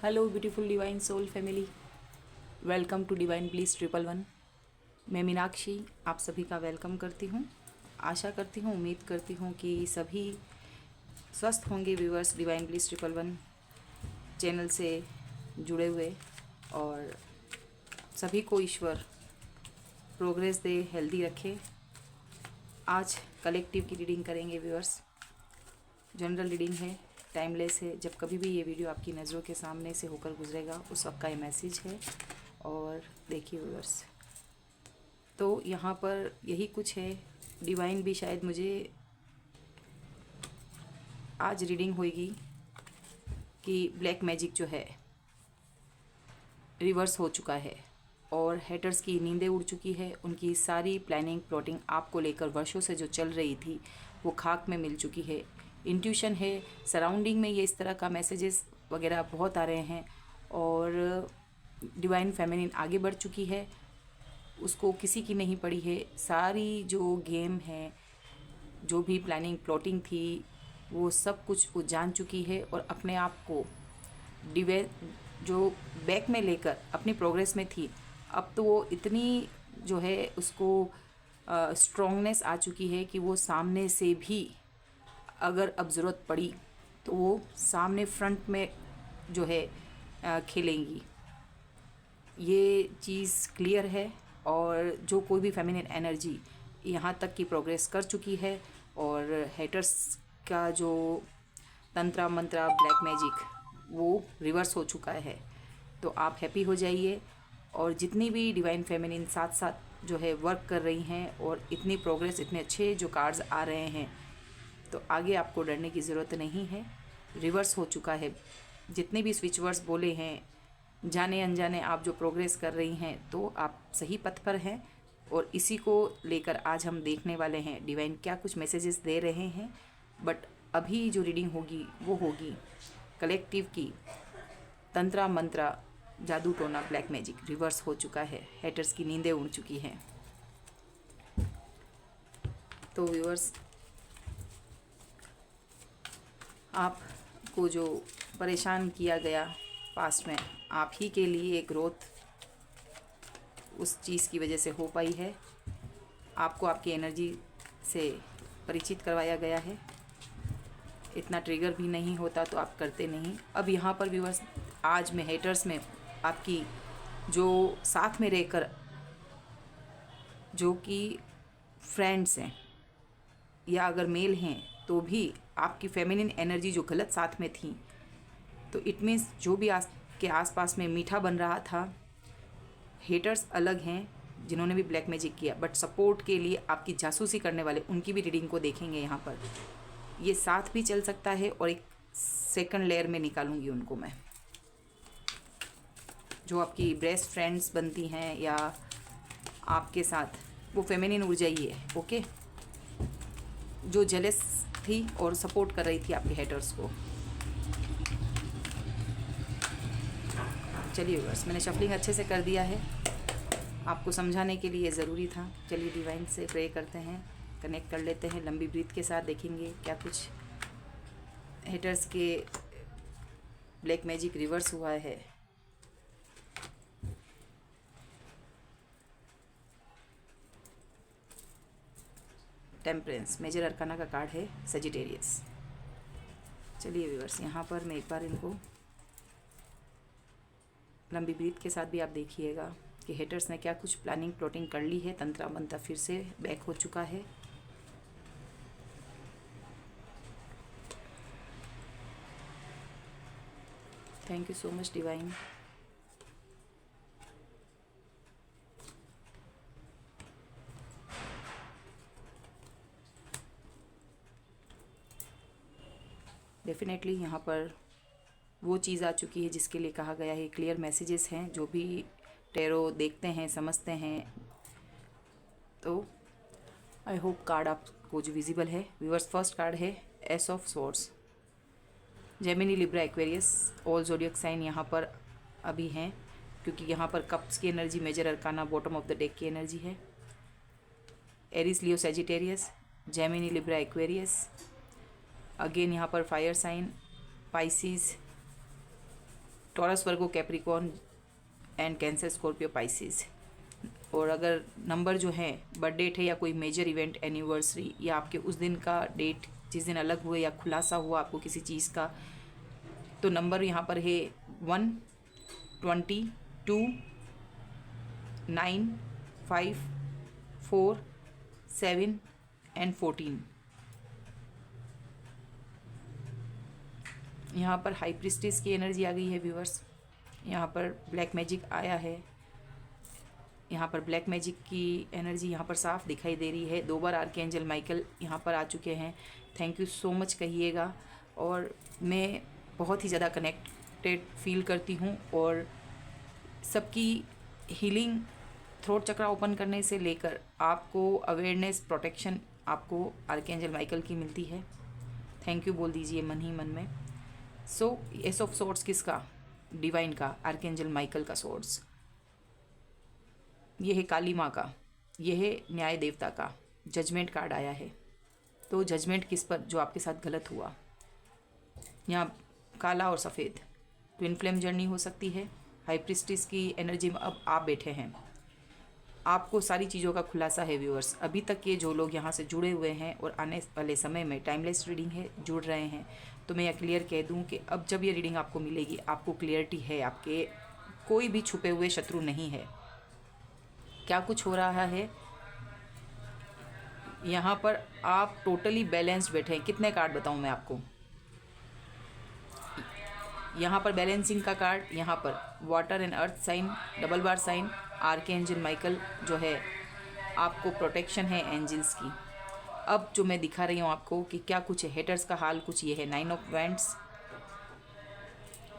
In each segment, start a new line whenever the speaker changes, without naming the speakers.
Hello beautiful divine soul family, welcome to divine please 111। मैं मीनाक्षी आप सभी का वेलकम करती हूँ। आशा करती हूँ, उम्मीद करती हूँ कि सभी स्वस्थ होंगे व्यूअर्स डिवाइन प्लीज 111 चैनल से जुड़े हुए, और सभी को ईश्वर प्रोग्रेस दे, हेल्दी रखे। आज कलेक्टिव की रीडिंग करेंगे व्यूअर्स। जनरल रीडिंग है, टाइमलेस है। जब कभी भी ये वीडियो आपकी नज़रों के सामने से होकर गुजरेगा उस वक्त का ये मैसेज है। और देखिए व्यूअर्स, तो यहाँ पर यही कुछ है। डिवाइन भी शायद मुझे आज रीडिंग होगी कि ब्लैक मैजिक जो है रिवर्स हो चुका है और हेटर्स की नींदें उड़ चुकी है। उनकी सारी प्लानिंग प्लॉटिंग आपको लेकर वर्षों से जो चल रही थी वो खाक में मिल चुकी है। इंट्यूशन है, सराउंडिंग में ये इस तरह का मैसेजेस वगैरह बहुत आ रहे हैं और डिवाइन फेमिनिन आगे बढ़ चुकी है। उसको किसी की नहीं पड़ी है। सारी जो गेम है, जो भी प्लानिंग प्लॉटिंग थी, वो सब कुछ वो जान चुकी है और अपने आप को डिवे जो बैक में लेकर अपनी प्रोग्रेस में थी, अब तो वो इतनी जो है उसको स्ट्रॉन्गनेस आ चुकी है कि वो सामने से भी अगर अब ज़रूरत पड़ी तो वो सामने फ्रंट में जो है खेलेंगी। ये चीज़ क्लियर है। और जो कोई भी फेमिनिन एनर्जी यहाँ तक की प्रोग्रेस कर चुकी है और हेटर्स का जो तंत्रा मंत्रा ब्लैक मैजिक वो रिवर्स हो चुका है, तो आप हैप्पी हो जाइए। और जितनी भी डिवाइन फेमिनिन साथ साथ जो है वर्क कर रही हैं और इतनी प्रोग्रेस, इतने अच्छे जो कार्ड्स आ रहे हैं, तो आगे आपको डरने की ज़रूरत नहीं है। रिवर्स हो चुका है। जितने भी स्विच वर्ड्स बोले हैं, जाने अनजाने आप जो प्रोग्रेस कर रही हैं, तो आप सही पथ पर हैं। और इसी को लेकर आज हम देखने वाले हैं डिवाइन क्या कुछ मैसेजेस दे रहे हैं। बट अभी जो रीडिंग होगी वो होगी कलेक्टिव की। तंत्रा मंत्रा जादू टोना ब्लैक मैजिक रिवर्स हो चुका है। हेटर्स की नींदें उड़ चुकी हैं। तो व्यूअर्स, आपको जो परेशान किया गया पास्ट में, आप ही के लिए ग्रोथ उस चीज़ की वजह से हो पाई है। आपको आपकी एनर्जी से परिचित करवाया गया है। इतना ट्रिगर भी नहीं होता तो आप करते नहीं। अब यहाँ पर व्यूअर्स, आज में हेटर्स में आपकी जो साथ में रहकर जो कि फ्रेंड्स हैं या अगर मेल हैं तो भी आपकी फेमिनिन एनर्जी जो गलत साथ में थी, तो इट मीन्स जो भी के आसपास में मीठा बन रहा था, हेटर्स अलग हैं जिन्होंने भी ब्लैक मैजिक किया, बट सपोर्ट के लिए आपकी जासूसी करने वाले, उनकी भी रीडिंग को देखेंगे यहाँ पर। ये साथ भी चल सकता है और एक सेकंड लेयर में निकालूंगी उनको मैं। जो आपकी बेस्ट फ्रेंड्स बनती हैं या आपके साथ वो फेमिनिन ऊर्जा ही है, ओके, जो जेलस थी और सपोर्ट कर रही थी आपके हेटर्स को। चलिए बस, मैंने शफलिंग अच्छे से कर दिया है, आपको समझाने के लिए ज़रूरी था। चलिए डिवाइन से प्रे करते हैं, कनेक्ट कर लेते हैं लंबी ब्रीथ के साथ। देखेंगे क्या कुछ हेटर्स के ब्लैक मैजिक रिवर्स हुआ है। टेम्परेंस मेजर अरकाना का कार्ड है, सजिटेरियस। चलिए व्यूअर्स, यहाँ पर मैं एक बार इनको लंबी ब्रीथ के साथ भी आप देखिएगा कि हेटर्स ने क्या कुछ प्लानिंग प्लॉटिंग कर ली है। तंत्रा मंत्रा फिर से बैक हो चुका है। Thank you so much divine. Definitely यहाँ पर वो चीज़ आ चुकी है जिसके लिए कहा गया है। क्लियर मैसेजेस हैं, जो भी टेरो देखते हैं समझते हैं। तो आई होप कार्ड आपको जो विजिबल है व्यूअर्स। फर्स्ट कार्ड है ace of swords. Gemini, Libra, Aquarius, all zodiac sign यहाँ पर अभी हैं, क्योंकि यहाँ पर कप्स की energy major arcana bottom of the deck की एनर्जी है। Aries, Leo, Sagittarius, Gemini, Libra, Aquarius. Again यहाँ पर fire sign, Pisces, Taurus, Virgo, Capricorn and Cancer, Scorpio, Pisces. और अगर नंबर जो है बर्थ डेट है या कोई मेजर इवेंट, एनिवर्सरी या आपके उस दिन का डेट जिस दिन अलग हुए या खुलासा हुआ आपको किसी चीज़ का, तो नंबर यहाँ पर है 1, 20, 2, 9, 5, 4, 7 एंड 14। यहाँ पर हाई प्रिस्टिस की एनर्जी आ गई है व्यूअर्स। यहाँ पर ब्लैक मैजिक आया है। यहाँ पर ब्लैक मैजिक की एनर्जी यहाँ पर साफ दिखाई दे रही है। 2 बार आर्कएंजल माइकल यहाँ पर आ चुके हैं। थैंक यू सो मच कहिएगा। और मैं बहुत ही ज़्यादा कनेक्टेड फील करती हूँ और सबकी हीलिंग, थ्रोट चक्रा ओपन करने से लेकर आपको अवेयरनेस, प्रोटेक्शन आपको आर्कएंजल माइकल की मिलती है। थैंक यू बोल दीजिए मन ही मन में। सो एस ऑफ सोर्ड्स किसका? डिवाइन का, आर्कएंजल माइकल का सोर्ड्स। ये है काली माँ का, ये है न्याय देवता का। जजमेंट कार्ड आया है। तो जजमेंट किस पर? जो आपके साथ गलत हुआ। यहाँ काला और सफ़ेद, ट्विन फ्लेम जर्नी हो सकती है। हाई प्रिस्टिस की एनर्जी में अब आप बैठे हैं। आपको सारी चीज़ों का खुलासा है व्यूअर्स। अभी तक ये जो लोग यहाँ से जुड़े हुए हैं और आने वाले समय में टाइमलेस रीडिंग है, जुड़ रहे हैं, तो मैं यह क्लियर कह दूँ कि अब जब ये रीडिंग आपको मिलेगी, आपको क्लियरिटी है, आपके कोई भी छुपे हुए शत्रु नहीं है। क्या कुछ हो रहा है यहाँ पर? आप टोटली बैलेंस्ड बैठे हैं। कितने कार्ड बताऊँ मैं आपको? यहाँ पर बैलेंसिंग का कार्ड, यहाँ पर water and earth sign, double bar sign, archangel Michael जो है आपको प्रोटेक्शन है एंजल्स की। अब जो मैं दिखा रही हूँ आपको कि क्या कुछ है, हेटर्स का हाल कुछ ये है। 9 ऑफ वैंड्स,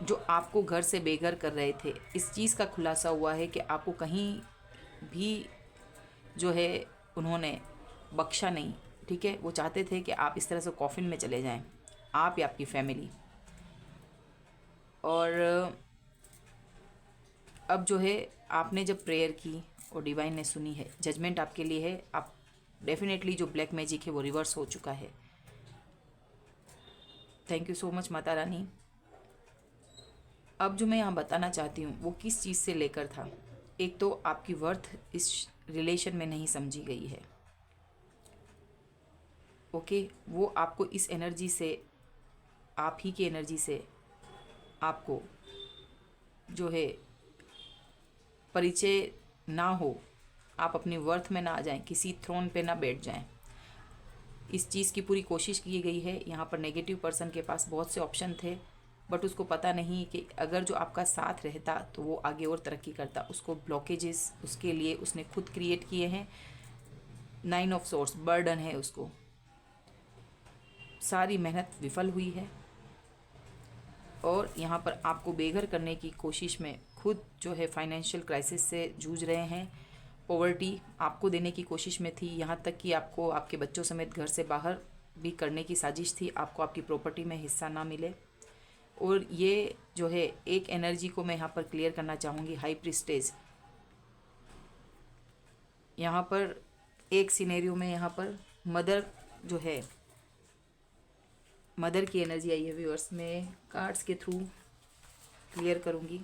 जो आपको घर से बेघर कर रहे थे, इस चीज़ का खुलासा हुआ है कि आपको कहीं भी जो है उन्होंने बख्शा नहीं। ठीक है, वो चाहते थे कि आप इस तरह से कॉफिन में चले जाएं, आप या आपकी फैमिली। और अब जो है आपने जब प्रेयर की और डिवाइन ने सुनी है, जजमेंट आपके लिए है। आप डेफिनेटली जो ब्लैक मैजिक है वो रिवर्स हो चुका है। Thank you so much Mata Rani. अब जो मैं यहाँ बताना चाहती हूँ वो किस चीज़ से लेकर था। एक तो आपकी वर्थ इस रिलेशन में नहीं समझी गई है। ओके, वो आपको इस एनर्जी से, आप ही की एनर्जी से आपको जो है परिचय ना हो, आप अपनी वर्थ में ना आ जाएं, किसी थ्रोन पे ना बैठ जाएं। इस चीज़ की पूरी कोशिश की गई है। यहाँ पर नेगेटिव पर्सन के पास बहुत से ऑप्शन थे, बट उसको पता नहीं कि अगर जो आपका साथ रहता तो वो आगे और तरक्की करता। उसको ब्लॉकेजेस उसके लिए उसने खुद क्रिएट किए हैं। 9 ऑफ सोर्स, बर्डन है उसको। सारी मेहनत विफल हुई है और यहाँ पर आपको बेघर करने की कोशिश में खुद जो है फाइनेंशियल क्राइसिस से जूझ रहे हैं। पॉवर्टी आपको देने की कोशिश में थी, यहाँ तक कि आपको आपके बच्चों समेत घर से बाहर भी करने की साजिश थी। आपको आपकी प्रॉपर्टी में हिस्सा ना मिले। और ये जो है एक एनर्जी को मैं यहाँ पर क्लियर करना चाहूँगी, हाई प्रिस्टेज। यहाँ पर एक सिनेरियो में यहाँ पर मदर जो है, मदर की एनर्जी आई है व्यूअर्स। मैं कार्ड्स के थ्रू क्लियर करूँगी।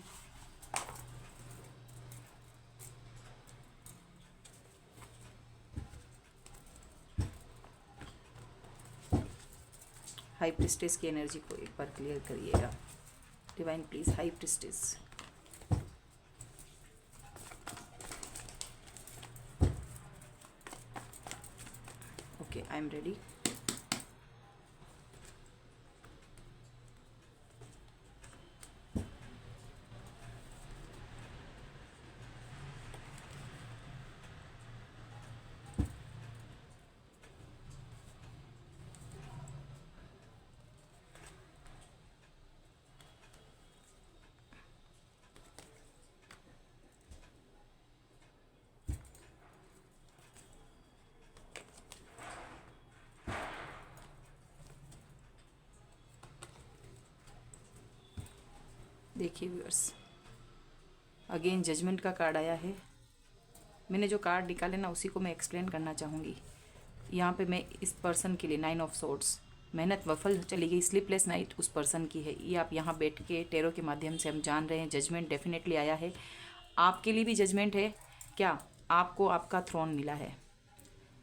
हाई प्रिस्टेस की एनर्जी को एक बार क्लियर करिएगा divine please. High priestess, okay, I am ready. देखिए व्यूअर्स, अगेन जजमेंट का कार्ड आया है। मैंने जो कार्ड निकाले ना उसी को मैं एक्सप्लेन करना चाहूँगी। यहाँ पे मैं इस पर्सन के लिए 9 ऑफ सोर्ड्स, मेहनत वफल चली गई, स्लीपलेस नाइट उस पर्सन की है। ये आप यहाँ बैठ के टेरो के माध्यम से हम जान रहे हैं। जजमेंट डेफिनेटली आया है, आपके लिए भी जजमेंट है। क्या आपको आपका थ्रोन मिला है।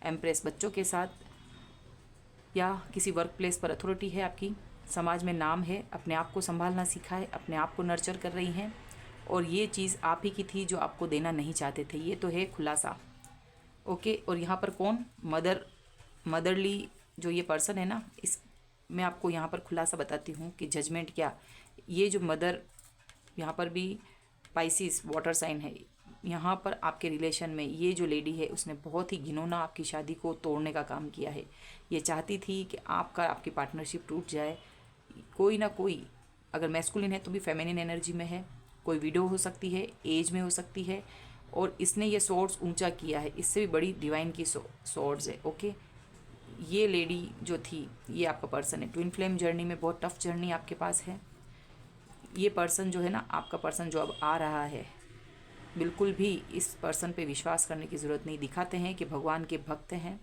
एम्प्रेस बच्चों के साथ या किसी वर्क प्लेस पर अथॉरिटी है आपकी, समाज में नाम है, अपने आप को संभालना सीखा है, अपने आप को नर्चर कर रही हैं, और ये चीज़ आप ही की थी जो आपको देना नहीं चाहते थे। ये तो है खुलासा। ओके, और यहाँ पर कौन मदरली जो ये पर्सन है ना, इस मैं आपको यहाँ पर खुलासा बताती हूँ कि जजमेंट क्या। ये जो मदर, यहाँ पर भी पाइसिस वाटर साइन है, यहाँ पर आपके रिलेशन में ये जो लेडी है उसने बहुत ही घिनौना आपकी शादी को तोड़ने का काम किया है। ये चाहती थी कि आपकी पार्टनरशिप टूट जाए। कोई ना कोई, अगर मैस्कुलिन है तो भी फेमिनिन एनर्जी में है, कोई विडो हो सकती है, एज में हो सकती है, और इसने ये सोर्ड्स ऊंचा किया है। इससे भी बड़ी डिवाइन की सोर्ड्स है। ओके, ये लेडी जो थी ये आपका पर्सन है। ट्विन फ्लेम जर्नी में बहुत टफ जर्नी आपके पास है। ये पर्सन जो है ना, आपका पर्सन जो अब आ रहा है, बिल्कुल भी इस पर्सन पे विश्वास करने की ज़रूरत नहीं। दिखाते हैं कि भगवान के भक्त हैं,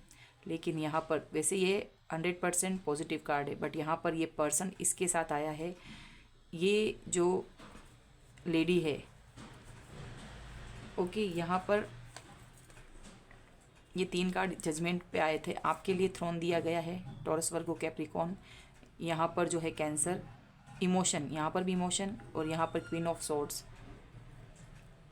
लेकिन यहाँ पर वैसे ये 100% पॉजिटिव कार्ड है, बट यहाँ पर ये पर्सन इसके साथ आया है। ये जो लेडी है, ओके, यहाँ पर ये 3 कार्ड जजमेंट पे आए थे। आपके लिए थ्रोन दिया गया है, टॉरस, वर्गो, कैप्रिकॉर्न। यहाँ पर जो है कैंसर, इमोशन, यहाँ पर भी इमोशन, और यहाँ पर क्वीन ऑफ सॉर्ड्स।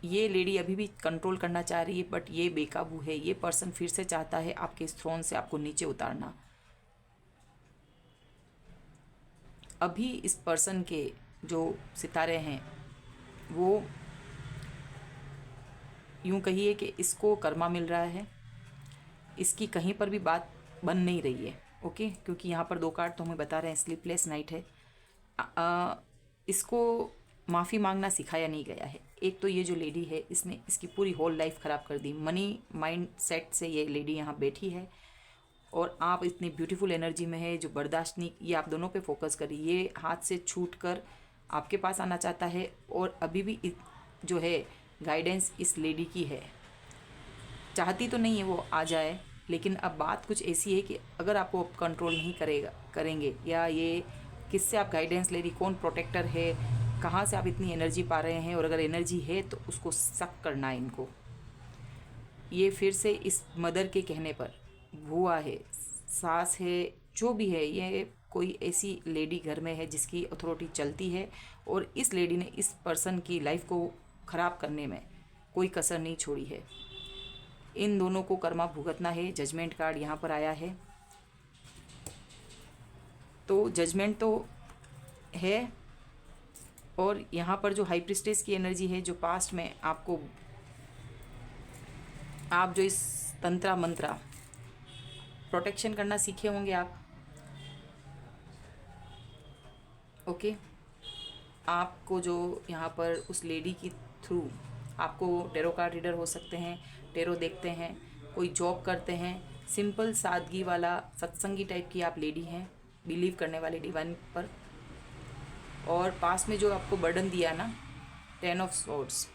ये लेडी अभी भी कंट्रोल करना चाह रही है, बट ये बेकाबू है। ये पर्सन फिर से चाहता है आपके इस थ्रोन से आपको नीचे उतारना। अभी इस पर्सन के जो सितारे हैं वो यूं कहिए कि इसको कर्मा मिल रहा है, इसकी कहीं पर भी बात बन नहीं रही है। ओके, क्योंकि यहाँ पर 2 कार्ड तो हमें बता रहे हैं स्लीपलेस नाइट है। इसको माफ़ी मांगना सिखाया नहीं गया है। एक तो ये जो लेडी है इसने इसकी पूरी होल लाइफ ख़राब कर दी। मनी माइंड सेट से ये लेडी यहाँ बैठी है, और आप इतनी ब्यूटीफुल एनर्जी में है जो बर्दाश्त नहीं, ये आप दोनों पे फोकस करिए। ये हाथ से छूट कर आपके पास आना चाहता है, और अभी भी जो है गाइडेंस इस लेडी की है। चाहती तो नहीं है वो आ जाए, लेकिन अब बात कुछ ऐसी है कि अगर आपको कंट्रोल नहीं करेंगे, या ये किससे आप गाइडेंस ले रही, कौन प्रोटेक्टर है, कहाँ से आप इतनी एनर्जी पा रहे हैं, और अगर एनर्जी है तो उसको सक करना है इनको। ये फिर से इस मदर के कहने पर, बुआ है, सास है, जो भी है, ये कोई ऐसी लेडी घर में है जिसकी अथॉरिटी चलती है, और इस लेडी ने इस पर्सन की लाइफ को ख़राब करने में कोई कसर नहीं छोड़ी है। इन दोनों को कर्मा भुगतना है। जजमेंट कार्ड यहाँ पर आया है, तो जजमेंट तो है। और यहाँ पर जो हाई प्रिस्टेस की एनर्जी है, जो पास्ट में आपको, आप जो इस तंत्रा मंत्रा प्रोटेक्शन करना सीखे होंगे आप। ओके, आपको जो यहाँ पर उस लेडी की थ्रू, आपको टेरो कार्ड रीडर हो सकते हैं, टेरो देखते हैं, कोई जॉब करते हैं, सिंपल सादगी वाला सत्संगी टाइप की आप लेडी हैं, बिलीव करने वाले डिवाइन पर। और पास में जो आपको बर्डन दिया ना, 10 ऑफ सॉर्ड्स,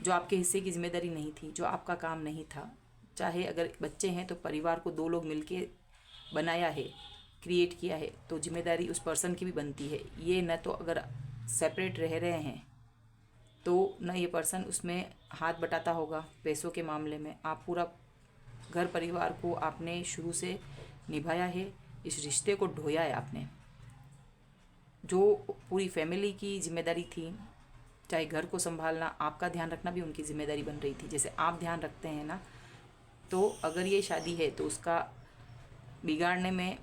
जो आपके हिस्से की जिम्मेदारी नहीं थी, जो आपका काम नहीं था। चाहे अगर बच्चे हैं तो परिवार को 2 लोग मिलके बनाया है, क्रिएट किया है, तो जिम्मेदारी उस पर्सन की भी बनती है। ये न तो अगर सेपरेट रह रहे हैं तो न ये पर्सन उसमें हाथ बटाता होगा पैसों के मामले में। आप पूरा घर परिवार को आपने शुरू से निभाया है, इस रिश्ते को ढोया है आपने। जो पूरी फैमिली की जिम्मेदारी थी, चाहे घर को संभालना, आपका ध्यान रखना भी उनकी जिम्मेदारी बन रही थी, जैसे आप ध्यान रखते हैं ना। तो अगर ये शादी है तो उसका बिगाड़ने में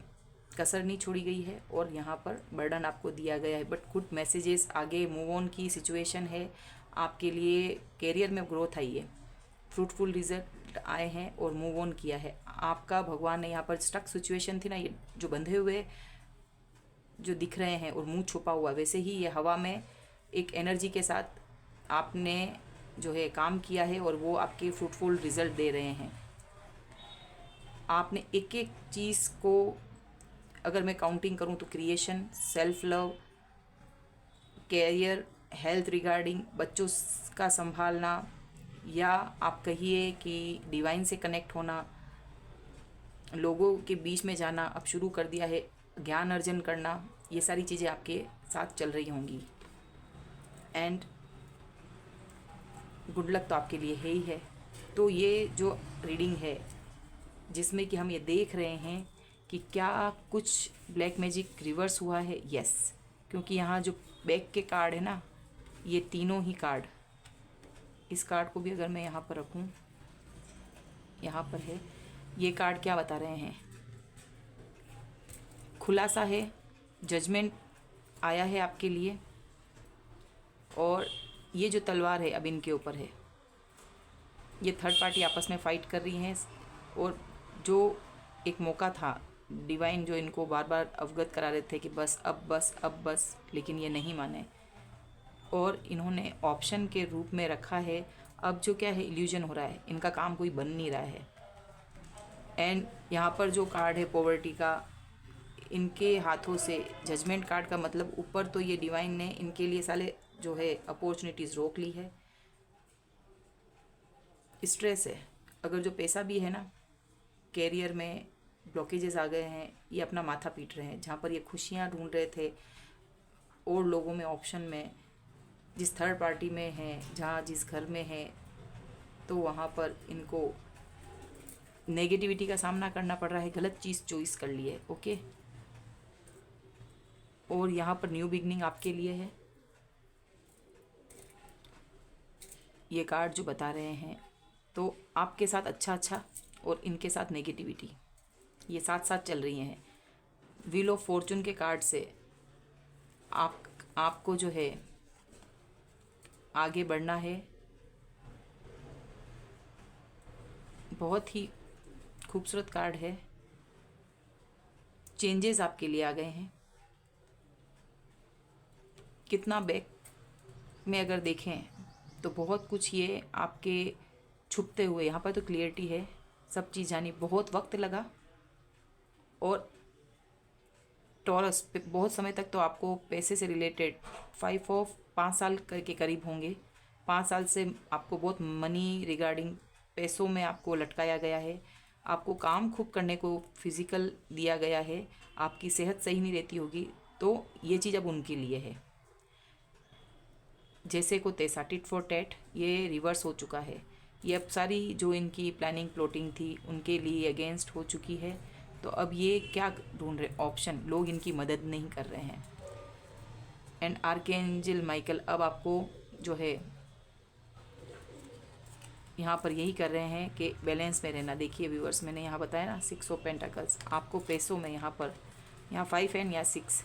कसर नहीं छोड़ी गई है, और यहाँ पर बर्डन आपको दिया गया है। बट गुड मैसेजेस, आगे मूव ऑन की सिचुएशन है आपके लिए। कैरियर में ग्रोथ आई है, फ्रूटफुल रिजल्ट आए हैं, और मूव ऑन किया है आपका। भगवान ने यहाँ पर स्टक सिचुएशन थी ना, ये जो बंधे हुए जो दिख रहे हैं और मुंह छुपा हुआ, वैसे ही ये हवा में एक एनर्जी के साथ आपने जो है काम किया है, और वो आपके फ्रूटफुल रिजल्ट दे रहे हैं। आपने एक एक चीज़ को, अगर मैं काउंटिंग करूं तो creation, self love, career, health regarding, बच्चों का संभालना, या आप कहिए कि डिवाइन से कनेक्ट होना, लोगों के बीच में जाना अब शुरू कर दिया है। ज्ञान अर्जन करना, ये सारी चीज़ें आपके साथ चल रही होंगी। एंड गुड लक तो आपके लिए है ही है। तो ये जो रीडिंग है जिसमें कि हम ये देख रहे हैं कि क्या कुछ ब्लैक मैजिक रिवर्स हुआ है, यस। क्योंकि यहाँ जो बैक के कार्ड है ना, ये तीनों ही कार्ड, इस कार्ड को भी अगर मैं यहाँ पर रखूँ, यहाँ पर है, ये कार्ड क्या बता रहे हैं? खुलासा है, जजमेंट आया है आपके लिए, और ये जो तलवार है अब इनके ऊपर है। ये थर्ड पार्टी आपस में फ़ाइट कर रही हैं, और जो एक मौका था डिवाइन जो इनको बार बार अवगत करा रहे थे कि बस अब बस अब बस, लेकिन ये नहीं माने और इन्होंने ऑप्शन के रूप में रखा है। अब जो क्या है, इल्यूजन हो रहा है, इनका काम कोई बन नहीं रहा है। एंड यहाँ पर जो कार्ड है पॉवर्टी का, इनके हाथों से जजमेंट कार्ड का मतलब ऊपर तो ये डिवाइन ने इनके लिए साले जो है अपॉर्चुनिटीज़ रोक ली है। स्ट्रेस है, अगर जो पैसा भी है ना, कैरियर में ब्लॉकेजेस आ गए हैं, ये अपना माथा पीट रहे हैं। जहाँ पर ये खुशियाँ ढूंढ रहे थे और लोगों में, ऑप्शन में, जिस थर्ड पार्टी में है, जहाँ जिस घर में है, तो वहाँ पर इनको नेगेटिविटी का सामना करना पड़ रहा है। गलत चीज़ चॉइस कर ली है, ओके। और यहाँ पर न्यू बिगनिंग आपके लिए है। ये कार्ड जो बता रहे हैं, तो आपके साथ अच्छा और इनके साथ नेगेटिविटी, ये साथ साथ चल रही हैं। व्हील ऑफ फॉर्चून के कार्ड से आपको जो है आगे बढ़ना है। बहुत ही खूबसूरत कार्ड है। चेंजेस आपके लिए आ गए हैं। कितना बैक में अगर देखें तो बहुत कुछ ये आपके छुपते हुए, यहाँ पर तो क्लियरिटी है, सब चीज़ जानी। बहुत वक्त लगा और टॉरस पे बहुत समय तक तो आपको पैसे से रिलेटेड 5 साल के करीब होंगे। 5 साल से आपको बहुत मनी रिगार्डिंग पैसों में आपको लटकाया गया है। आपको काम खूब करने को फिज़िकल दिया गया है। आपकी सेहत सही नहीं रहती होगी, तो ये चीज़ अब उनके लिए है। जैसे को तैसा, टिट फॉर टैट, ये रिवर्स हो चुका है। ये अब सारी जो इनकी प्लानिंग प्लॉटिंग थी उनके लिए अगेंस्ट हो चुकी है। तो अब ये क्या ढूंढ रहे, ऑप्शन, लोग इनकी मदद नहीं कर रहे हैं। एंड आर्कएंजल माइकल अब आपको जो है यहाँ पर यही कर रहे हैं कि बैलेंस में रहना। देखिए व्यूअर्स, मैंने यहाँ बताया ना 6 ऑफ पेंटाकल्स, आपको पैसों में यहाँ पर, यहाँ 5 एंड या 6,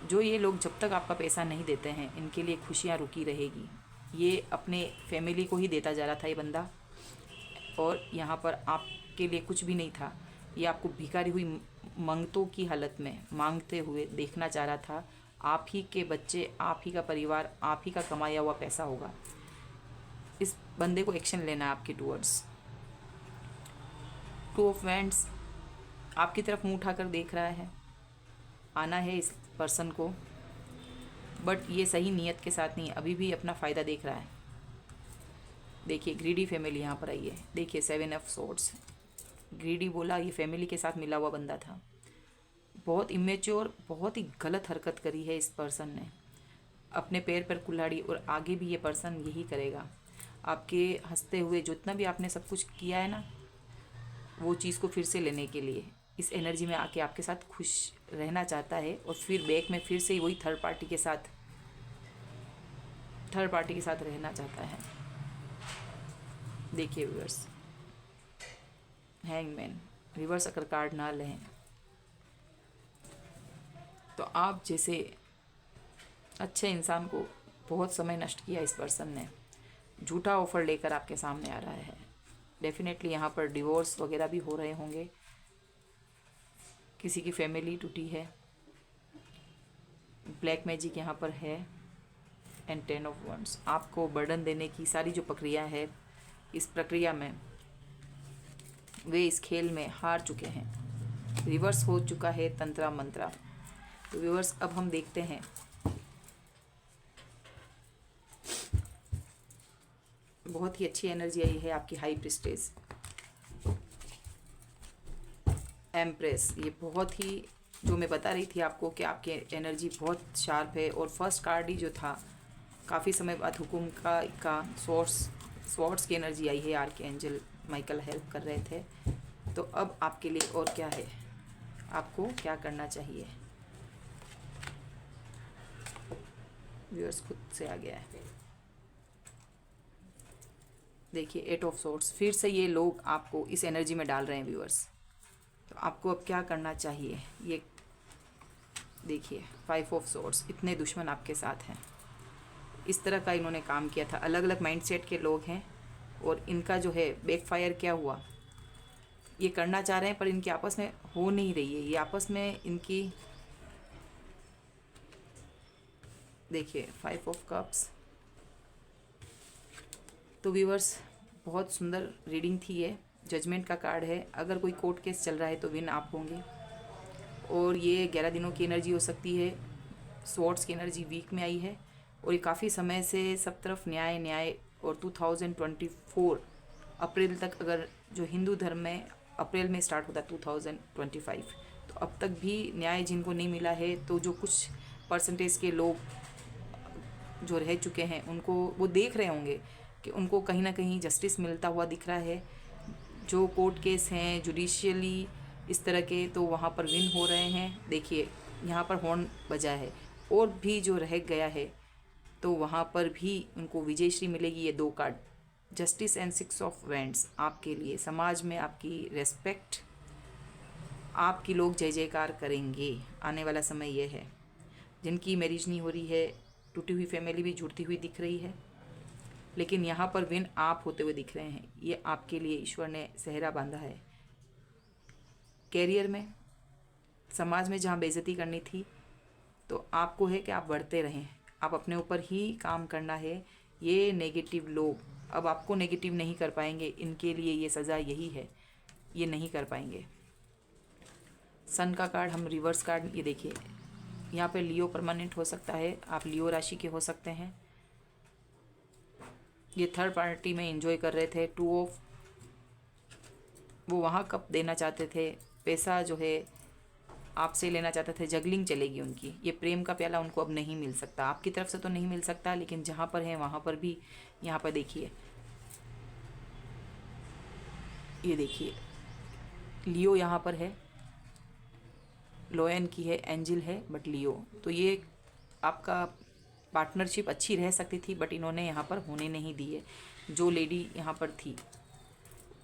जो ये लोग जब तक आपका पैसा नहीं देते हैं, इनके लिए खुशियाँ रुकी रहेगी। ये अपने फैमिली को ही देता जा रहा था ये बंदा, और यहाँ पर आपके लिए कुछ भी नहीं था। ये आपको भिखारी हुई मंगतों की हालत में मांगते हुए देखना चाह रहा था। आप ही के बच्चे, आप ही का परिवार, आप ही का कमाया हुआ पैसा होगा। इस बंदे को एक्शन लेना है आपके टूवर्ड्स। 2 ऑफ वैंड्स आपकी तरफ मुंह उठाकर देख रहा है। आना है इस पर्सन को, बट ये सही नीयत के साथ नहीं, अभी भी अपना फ़ायदा देख रहा है। देखिए ग्रीडी फैमिली यहाँ पर आई है। देखिए 7 ऑफ सोर्ड्स, ग्रीडी बोला, ये फैमिली के साथ मिला हुआ बंदा था। बहुत इमेच्योर, बहुत ही गलत हरकत करी है इस पर्सन ने, अपने पैर पर कुल्हाड़ी, और आगे भी ये पर्सन यही करेगा। आपके हंसते हुए जितना भी आपने सब कुछ किया है ना, वो चीज़ को फिर से लेने के लिए इस एनर्जी में आके आपके साथ खुश रहना चाहता है, और फिर बैक में फिर से वही थर्ड पार्टी के साथ रहना चाहता है। देखिए व्यूअर्स, हैंगमैन रिवर्स अगर कार्ड ना लें तो आप जैसे अच्छे इंसान को बहुत समय नष्ट किया इस पर्सन ने। झूठा ऑफर लेकर आपके सामने आ रहा है। डेफिनेटली यहाँ पर डिवोर्स वगैरह भी हो रहे होंगे, किसी की फैमिली टूटी है। ब्लैक मैजिक यहाँ पर है। एंड 10 ऑफ वंड्स, आपको बर्डन देने की सारी जो प्रक्रिया है, इस प्रक्रिया में वे इस खेल में हार चुके हैं। रिवर्स हो चुका है तंत्रा मंत्रा। तो व्यूअर्स अब हम देखते हैं बहुत ही अच्छी एनर्जी आई है आपकी हाई प्रिस्टेस, एम्प्रेस। ये बहुत ही जो मैं बता रही थी आपको कि आपकी एनर्जी बहुत शार्प है। और फर्स्ट कार्ड ही जो था, काफ़ी समय बाद हुकुम का स्वॉर्ड्स की एनर्जी आई है। आर्क एंजल माइकल हेल्प कर रहे थे। तो अब आपके लिए और क्या है, आपको क्या करना चाहिए। व्यूअर्स खुद से आ गया है, देखिए 8 ऑफ सोर्ड्स। फिर से ये लोग आपको इस एनर्जी में डाल रहे हैं व्यूअर्स। तो आपको अब क्या करना चाहिए, ये देखिए 5 ऑफ सोर्ड्स। इतने दुश्मन आपके साथ हैं, इस तरह का इन्होंने काम किया था। अलग अलग माइंडसेट के लोग हैं और इनका जो है बैकफायर क्या हुआ, ये करना चाह रहे हैं पर इनके आपस में हो नहीं रही है। ये आपस में इनकी, देखिए 5 ऑफ कप्स। तो व्यूअर्स बहुत सुंदर रीडिंग थी ये। जजमेंट का कार्ड है। अगर कोई कोर्ट केस चल रहा है तो विन आप होंगे। और ये 11 दिनों की एनर्जी हो सकती है। स्वॉर्ड्स की एनर्जी वीक में आई है और ये काफ़ी समय से सब तरफ न्याय न्याय। और 2024 अप्रैल तक, अगर जो हिंदू धर्म में अप्रैल में स्टार्ट होता है 2025, तो अब तक भी न्याय जिनको नहीं मिला है, तो जो कुछ परसेंटेज के लोग जो रह चुके हैं उनको वो देख रहे होंगे कि उनको कहीं ना कहीं जस्टिस मिलता हुआ दिख रहा है। जो कोर्ट केस हैं जुडिशियली इस तरह के, तो वहाँ पर विन हो रहे हैं। देखिए यहाँ पर हॉर्न बजा है। और भी जो रह गया है तो वहाँ पर भी उनको विजयश्री मिलेगी। ये 2 card, justice and 6 of wands, आपके लिए समाज में आपकी रेस्पेक्ट, आपकी लोग जय जयकार करेंगे। आने वाला समय ये है। जिनकी मैरिज नहीं हो रही है, टूटी हुई फैमिली भी जुड़ती हुई दिख रही है, लेकिन यहाँ पर विन आप होते हुए दिख रहे हैं। ये आपके लिए ईश्वर ने सेहरा बांधा है। कैरियर में, समाज में जहाँ बेइज्जती करनी थी, तो आपको है कि आप बढ़ते रहें। आप अपने ऊपर ही काम करना है। ये नेगेटिव लोग अब आपको नेगेटिव नहीं कर पाएंगे। इनके लिए ये सज़ा यही है, ये नहीं कर पाएंगे। सन का कार्ड, हम रिवर्स कार्ड, ये देखिए यहाँ पे लियो परमानेंट हो सकता है। आप लियो राशि के हो सकते हैं। ये थर्ड पार्टी में एंजॉय कर रहे थे। 2 ऑफ, वो वहाँ कब देना चाहते थे, पैसा जो है आपसे लेना चाहते थे। जगलिंग चलेगी उनकी। ये प्रेम का प्याला उनको अब नहीं मिल सकता। आपकी तरफ से तो नहीं मिल सकता, लेकिन जहाँ पर है वहाँ पर भी, यहाँ पर देखिए, ये देखिए लियो यहाँ पर है। लोयन की है, एंजल है, बट लियो। तो ये आपका पार्टनरशिप अच्छी रह सकती थी, बट इन्होंने यहाँ पर होने नहीं दी है। जो लेडी यहाँ पर थी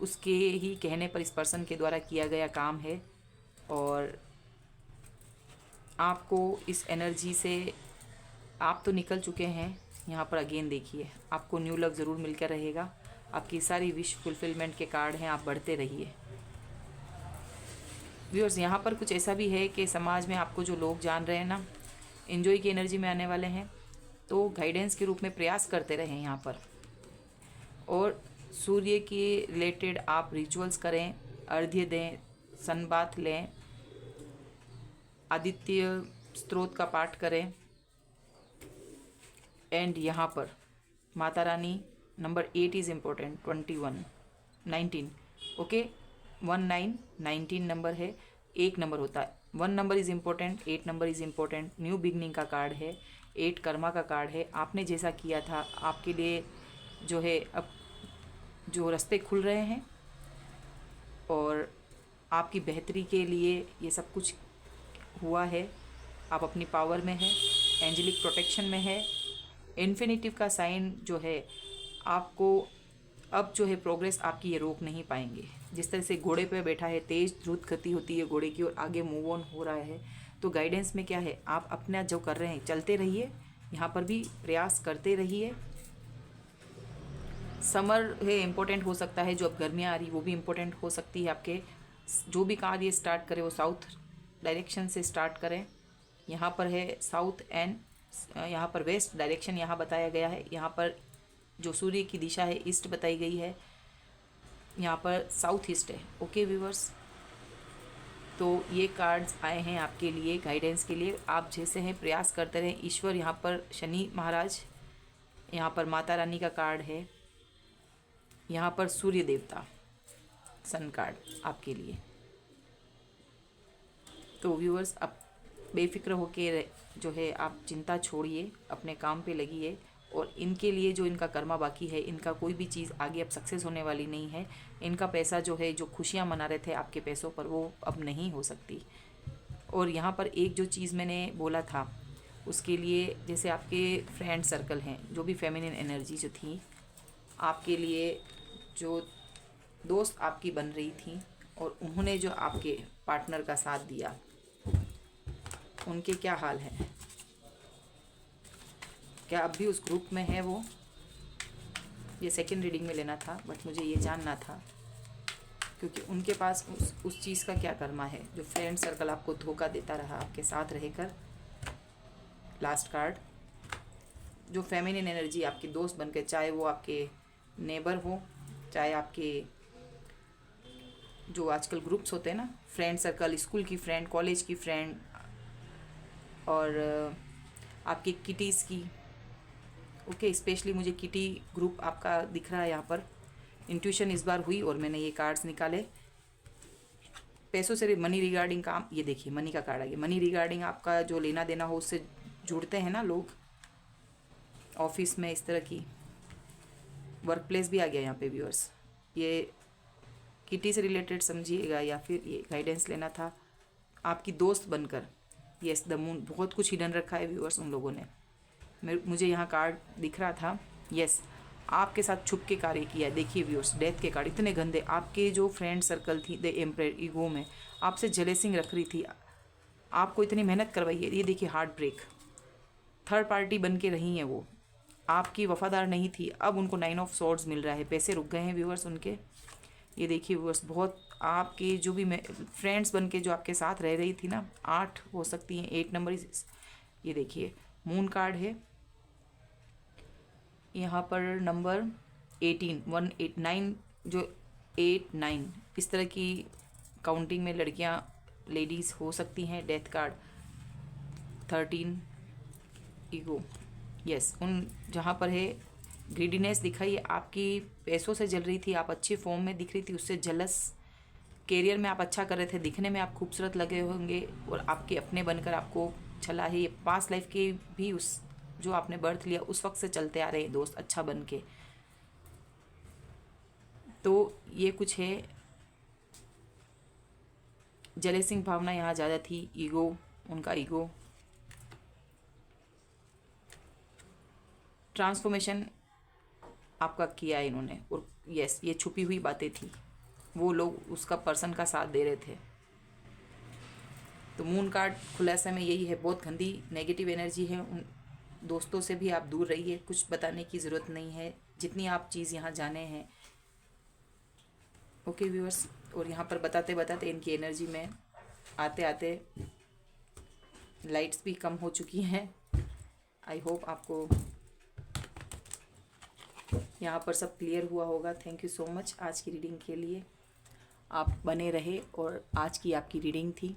उसके ही कहने पर इस पर्सन के द्वारा किया गया काम है। और आपको इस एनर्जी से, आप तो निकल चुके हैं। यहाँ पर अगेन देखिए आपको न्यू लव ज़रूर मिलकर रहेगा। आपकी सारी विश फुलफिलमेंट के कार्ड हैं। आप बढ़ते रहिए व्यूअर्स। यहाँ पर कुछ ऐसा भी है कि समाज में आपको जो लोग जान रहे हैं ना, एंजॉय की एनर्जी में आने वाले हैं, तो गाइडेंस के रूप में प्रयास करते रहें यहाँ पर। और सूर्य के रिलेटेड आप रिचुअल्स करें, अर्घ्य दें, सनबाथ लें, आदित्य स्त्रोत का पाठ करें। एंड यहाँ पर Mata Rani, number 8 is important, 21 19, okay 19 19 number है। 1 नंबर होता है, 1 number is important, 8 number is important. New beginning का कार्ड है, 8 कर्मा का कार्ड है। आपने जैसा किया था आपके लिए जो है अब जो रास्ते खुल रहे हैं और आपकी बेहतरी के लिए ये सब कुछ हुआ है। आप अपनी पावर में है, एंजेलिक प्रोटेक्शन में है। इन्फिनिटिव का साइन जो है आपको अब जो है प्रोग्रेस आपकी ये रोक नहीं पाएंगे। जिस तरह से घोड़े पे बैठा है, तेज़ द्रुत गति होती है घोड़े की और आगे मूव ऑन हो रहा है। तो गाइडेंस में क्या है, आप अपना जो कर रहे हैं चलते रहिए, यहाँ पर भी प्रयास करते रहिए। समर है इम्पोर्टेंट हो सकता है, जो अब गर्मियाँ आ रही वो भी इम्पोर्टेंट हो सकती है। आपके जो भी कार्य स्टार्ट करें वो साउथ डायरेक्शन से स्टार्ट करें। यहाँ पर है साउथ एंड यहाँ पर वेस्ट डायरेक्शन यहाँ बताया गया है। यहाँ पर जो सूर्य की दिशा है ईस्ट बताई गई है, यहाँ पर साउथ ईस्ट है। ओके व्यूवर्स, तो ये कार्ड्स आए हैं आपके लिए गाइडेंस के लिए। आप जैसे हैं प्रयास करते रहें। ईश्वर यहाँ पर शनि महाराज, यहाँ पर माता रानी का कार्ड है, यहाँ पर सूर्य देवता सन कार्ड आपके लिए। तो व्यूअर्स, अब बेफिक्र होके जो है आप चिंता छोड़िए, अपने काम पे लगिए, और इनके लिए जो इनका कर्मा बाकी है, इनका कोई भी चीज़ आगे अब सक्सेस होने वाली नहीं है। इनका पैसा जो है, जो खुशियाँ मना रहे थे आपके पैसों पर, वो अब नहीं हो सकती। और यहाँ पर एक जो चीज़ मैंने बोला था, उसके लिए जैसे आपके फ्रेंड सर्कल हैं, जो भी फेमिनिन एनर्जी जो थी आपके लिए, जो दोस्त आपकी बन रही थी, और उन्होंने जो आपके पार्टनर का साथ दिया, उनके क्या हाल है? क्या अब भी उस ग्रुप में है वो? ये सेकंड रीडिंग में लेना था, बट मुझे ये जानना था, क्योंकि उनके पास उस चीज़ का क्या कर्मा है, जो फ्रेंड सर्कल आपको धोखा देता रहा आपके साथ रहकर। लास्ट कार्ड, जो फेमिनिन एनर्जी आपके दोस्त बनकर, चाहे वो आपके नेबर हो, चाहे आपके जो आजकल ग्रुप्स होते हैं ना, फ्रेंड सर्कल, स्कूल की फ्रेंड, कॉलेज की फ्रेंड, और आपकी किटीज़ की, ओके, स्पेशली मुझे किटी ग्रुप आपका दिख रहा है यहाँ पर। इंट्यूशन इस बार हुई और मैंने ये कार्ड्स निकाले। पैसों से मनी रिगार्डिंग काम, ये देखिए मनी का कार्ड आ गया। मनी रिगार्डिंग आपका जो लेना देना हो, उससे जुड़ते हैं ना लोग, ऑफिस में इस तरह की, वर्क प्लेस भी आ गया यहाँ पे व्यूअर्स। ये किटी से रिलेटेड समझिएगा, या फिर ये गाइडेंस लेना था आपकी दोस्त बनकर। यस, द मून, बहुत कुछ हिडन रखा है व्यूअर्स उन लोगों ने। मुझे यहाँ कार्ड दिख रहा था। यस, आपके साथ छुप के कार्य किया है। देखिए व्यूअर्स, डेथ के कार्ड इतने गंदे। आपके जो फ्रेंड सर्कल थी, द एम्परर, ईगो में आपसे जेलेसिंग रख रही थी, आपको इतनी मेहनत करवाई है। ये देखिए हार्ट ब्रेक, थर्ड पार्टी बन के रही हैं वो, आपकी वफादार नहीं थी। अब उनको 9 ऑफ स्वॉर्ड्स मिल रहा है, पैसे रुक गए हैं व्यूअर्स उनके। ये देखिए व्यूअर्स, बहुत आपके जो भी फ्रेंड्स बन के जो आपके साथ रह रही थी ना, 8 हो सकती हैं, 8 नंबर। ये देखिए मून कार्ड है यहाँ पर, नंबर 18, 189, जो 8, 9 इस तरह की काउंटिंग में लड़कियाँ, लेडीज़ हो सकती हैं। Death card 13, ego. यस, उन जहाँ पर है ग्रीडीनेस दिखाई, आपकी पैसों से जल रही थी, आप अच्छी फॉर्म में दिख रही थी, उससे जलस। कैरियर में आप अच्छा कर रहे थे, दिखने में आप खूबसूरत लगे होंगे, और आपके अपने बनकर आपको चला है। ये पास्ट लाइफ के भी, उस जो आपने बर्थ लिया उस वक्त से चलते आ रहे हैं दोस्त, अच्छा बन के। तो ये कुछ है, जेलेसिंग भावना यहाँ ज़्यादा थी, ईगो, उनका ईगो। ट्रांसफॉर्मेशन आपका किया है इन्होंने, और यस, ये छुपी हुई बातें थी, वो लोग उसका पर्सन का साथ दे रहे थे। तो मून कार्ड खुलासा में यही है, बहुत गंदी नेगेटिव एनर्जी है। उन दोस्तों से भी आप दूर रहिए, कुछ बताने की ज़रूरत नहीं है, जितनी आप चीज़ यहाँ जाने हैं। ओके व्यूअर्स, और यहाँ पर बताते बताते इनकी एनर्जी में आते आते लाइट्स भी कम हो चुकी हैं। आई होप आपको यहाँ पर सब क्लियर हुआ होगा। थैंक यू सो मच आज की रीडिंग के लिए, आप बने रहे। और आज की आपकी रीडिंग थी।